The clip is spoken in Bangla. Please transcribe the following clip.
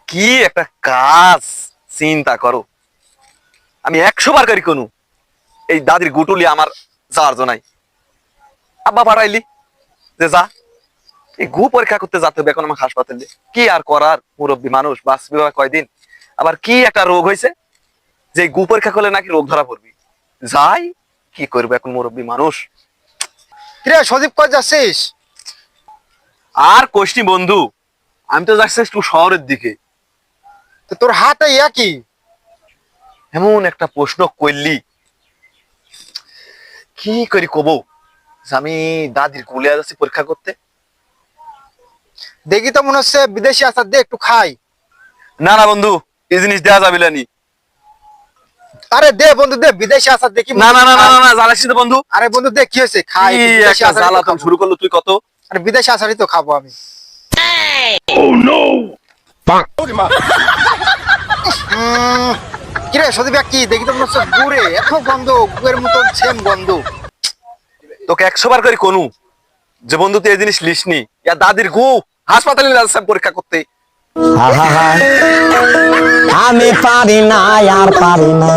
কি একটা কাজ চিন্তা করো। আমি 100 বার করি কোন এই দাদির গুটুলি আমার যাওয়ার জন্যই আব্বা পাঠাইলি যে যা এই গু পরীক্ষা করতে যেতে হবে এখন আমার হাসপাতালে। কি আর করার, মুরব্বী মানুষ, বাঁচবি বা কয়দিন। আবার কি একটা রোগ হয়েছে যে গু পরীক্ষা করলে নাকি রোগ ধরা পড়বি। যাই, কি করবে এখন মুরব্বী মানুষ। কিরে সদীপ কই যাচ্ছিস? আর কোষ্টি বন্ধু, আমি তো যাচ্ছি একটু শহরের দিকে। তো তোর হাতে ইয়া কি? এমন একটা প্রশ্ন করলি, কি করি কব যে আমি দাদির গুলে যাচ্ছি পরীক্ষা করতে। দেখি তো মনে হচ্ছে বিদেশি আচার দে একটু খাই। না না বন্ধু, এই জিনিস দেওয়া যাবে না। আরে দে বন্ধু দে, বিদেশি আচার দেখি। না না না না না, জ্বালাসি তো বন্ধু। আরে বন্ধু দে, কি হয়েছে? খাই কি বিদেশি একটা আচারই তো জ্বালাতন খাবো। শুরু করলো তুই কত। আরে বিদেশি আচারই তো খাবো আমি। কিরে সদীপ কি দেখি তো মনে হচ্ছে গুড়ে এত গন্ধ, গুড়ের মতন সেম গন্ধ। তোকে 100 বার করে কোনু যে বন্ধু তুই এই জিনিস লিসনি, ইয়া দাদির গু হাসপাতালে যাচ্ছে পরীক্ষা করতে। আমি পারি না আর পারি না।